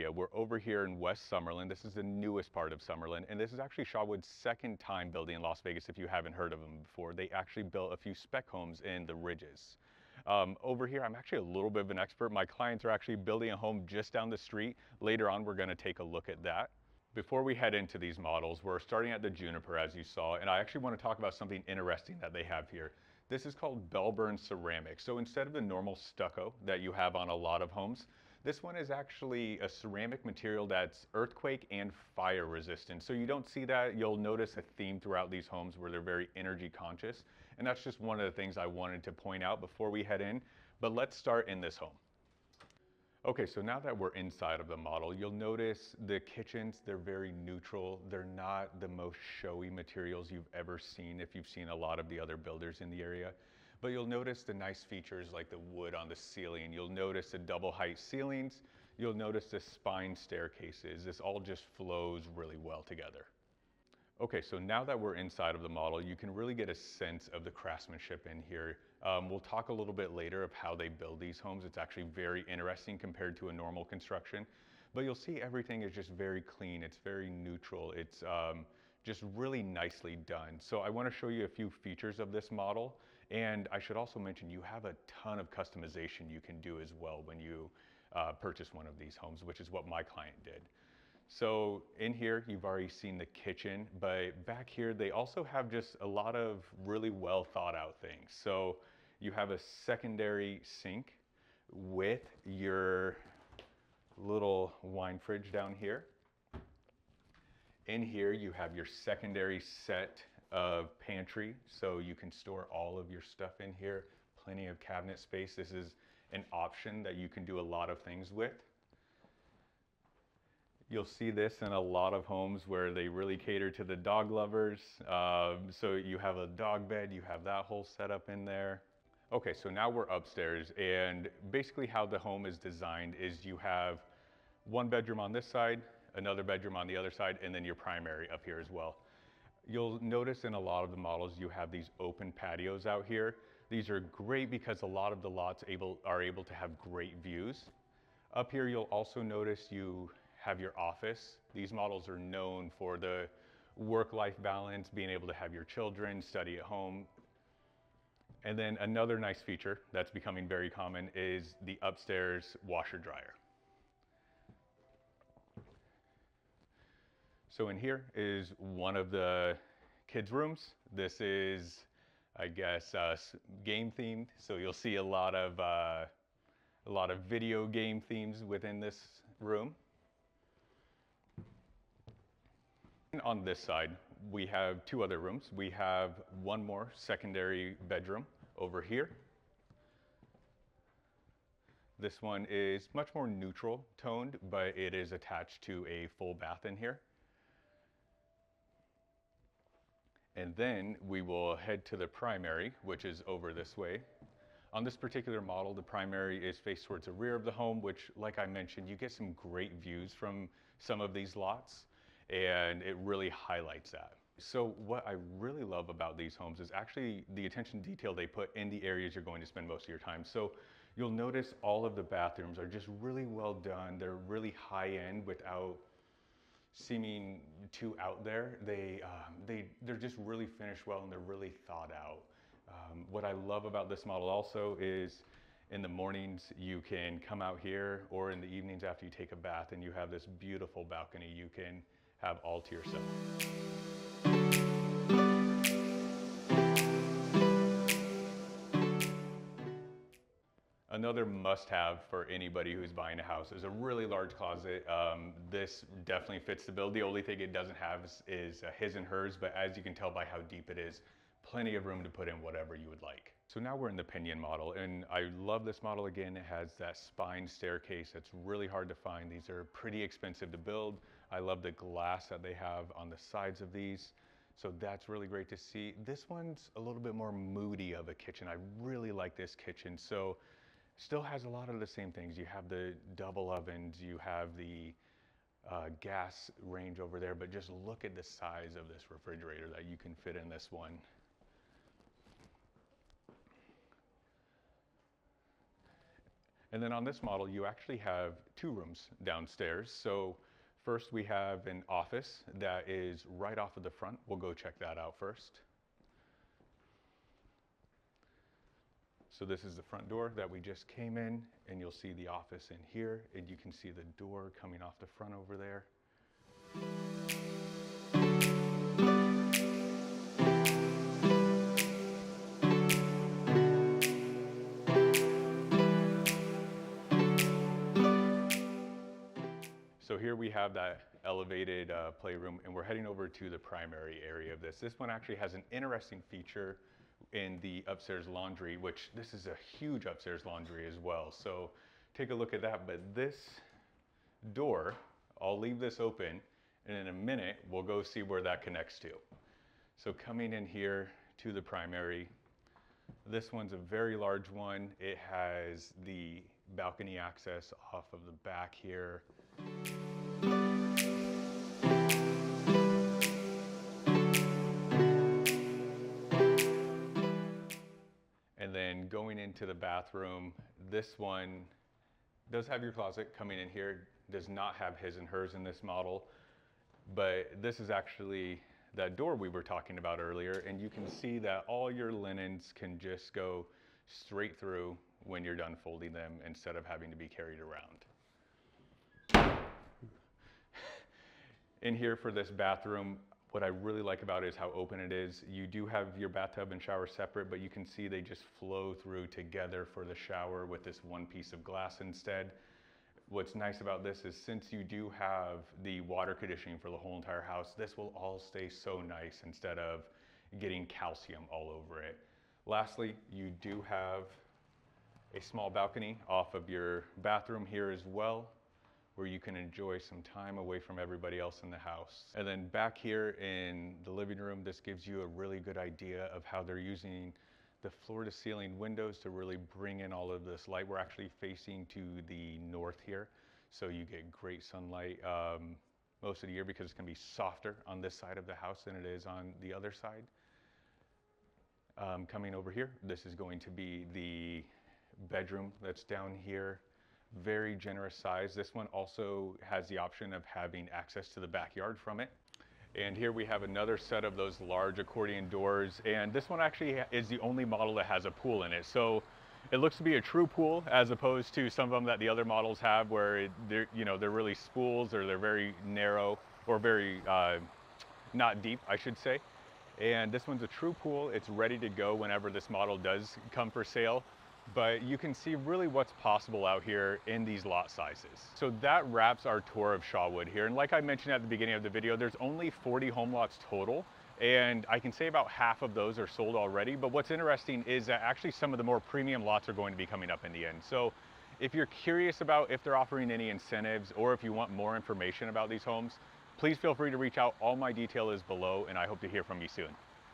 idea, we're over here in West Summerlin. This is the newest part of Summerlin, and this is actually Shawood's second time building in Las Vegas. If you haven't heard of them before, they actually built a few spec homes in the Ridges. Over here, I'm actually a little bit of an expert. My clients are actually building a home just down the street. Later on, we're going to take a look at that. Before we head into these models, we're starting at the Juniper, as you saw, and I actually want to talk about something interesting that they have here. This is called Bell-burn ceramic. So instead of the normal stucco that you have on a lot of homes, this one is actually a ceramic material that's earthquake and fire resistant. So you don't see that. You'll notice a theme throughout these homes where they're very energy conscious. And that's just one of the things I wanted to point out before we head in. But let's start in this home. Okay, so now that we're inside of the model, you'll notice the kitchens, they're very neutral. They're not the most showy materials you've ever seen if you've seen a lot of the other builders in the area. But you'll notice the nice features like the wood on the ceiling. You'll notice the double height ceilings. You'll notice the spine staircases. This all just flows really well together. Okay, so now that we're inside of the model, you can really get a sense of the craftsmanship in here. We'll talk a little bit later of how they build these homes. It's actually very interesting compared to a normal construction. But you'll see everything is just very clean. It's very neutral. It's just really nicely done. So I want to show you a few features of this model. And I should also mention you have a ton of customization you can do as well when you purchase one of these homes, which is what my client did. So in here, you've already seen the kitchen, but back here, they also have just a lot of really well thought out things. So you have a secondary sink with your little wine fridge down here. In here, you have your secondary set of pantry, so you can store all of your stuff in here. Plenty of cabinet space. This is an option that you can do a lot of things with. You'll see this in a lot of homes where they really cater to the dog lovers. So you have a dog bed, you have that whole setup in there. Okay, so now we're upstairs, and basically how the home is designed is you have one bedroom on this side, another bedroom on the other side, and then your primary up here as well. You'll notice in a lot of the models you have these open patios out here. These are great because a lot of the lots are able to have great views. Up here you'll also notice you have your office. These models are known for the work-life balance, being able to have your children study at home. And then another nice feature that's becoming very common is the upstairs washer dryer. So in here is one of the kids' rooms. This is, I guess, game themed. So you'll see a lot of video game themes within this room. On this side, we have two other rooms. We have one more secondary bedroom over here. This one is much more neutral toned, but it is attached to a full bath in here. And then we will head to the primary, which is over this way. On this particular model, the primary is faced towards the rear of the home, which, like I mentioned, you get some great views from some of these lots, and it really highlights that. So what I really love about these homes is actually the attention to detail they put in the areas you're going to spend most of your time. So you'll notice all of the bathrooms are just really well done. They're really high end without seeming too out there. They're just really finished well, and they're really thought out. What I love about this model also is in the mornings you can come out here, or in the evenings after you take a bath, and you have this beautiful balcony you can have all to yourself. Another must-have for anybody who's buying a house is a really large closet. This definitely fits the bill. The only thing it doesn't have is his and hers, but as you can tell by how deep it is, plenty of room to put in whatever you would like. So now we're in the pinion model, and I love this model. Again, it has that spine staircase that's really hard to find. These are pretty expensive to build. I love the glass that they have on the sides of these. So that's really great to see. This one's a little bit more moody of a kitchen. I really like this kitchen. So still has a lot of the same things. You have the double ovens, you have the gas range over there, but just look at the size of this refrigerator that you can fit in this one. And then on this model, you actually have 2 rooms downstairs. So first we have an office that is right off of the front. We'll go check that out first. So this is the front door that we just came in, and you'll see the office in here, and you can see the door coming off the front over there. So here we have that elevated playroom, and we're heading over to the primary area of this. This one actually has an interesting feature in the upstairs laundry, which this is a huge upstairs laundry as well. So take a look at that. But this door, I'll leave this open, and in a minute, we'll go see where that connects to. So coming in here to the primary, this one's a very large one. It has the balcony access off of the back here. And then going into the bathroom, this one does have your closet coming in here, does not have his and hers in this model, but this is actually that door we were talking about earlier, and you can see that all your linens can just go straight through when you're done folding them instead of having to be carried around. In here for this bathroom, what I really like about it is how open it is. You do have your bathtub and shower separate, but you can see they just flow through together for the shower with this one piece of glass instead. What's nice about this is since you do have the water conditioning for the whole entire house, this will all stay so nice instead of getting calcium all over it. Lastly, you do have a small balcony off of your bathroom here as well, where you can enjoy some time away from everybody else in the house. And then back here in the living room, this gives you a really good idea of how they're using the floor to ceiling windows to really bring in all of this light. We're actually facing to the north here, so you get great sunlight most of the year because it's gonna be softer on this side of the house than it is on the other side. Coming over here, this is going to be the bedroom that's down here. Very generous size. This one also has the option of having access to the backyard from it. And here we have another set of those large accordion doors. And this one actually is the only model that has a pool in it. So it looks to be a true pool as opposed to some of them that the other models have where they're really spools or they're very narrow or very not deep, I should say. And this one's a true pool. It's ready to go whenever this model does come for sale. But you can see really what's possible out here in these lot sizes. So that wraps our tour of Shawood here. And like I mentioned at the beginning of the video, there's only 40 home lots total. And I can say about half of those are sold already. But what's interesting is that actually some of the more premium lots are going to be coming up in the end. So if you're curious about if they're offering any incentives or if you want more information about these homes, please feel free to reach out. All my detail is below, and I hope to hear from you soon.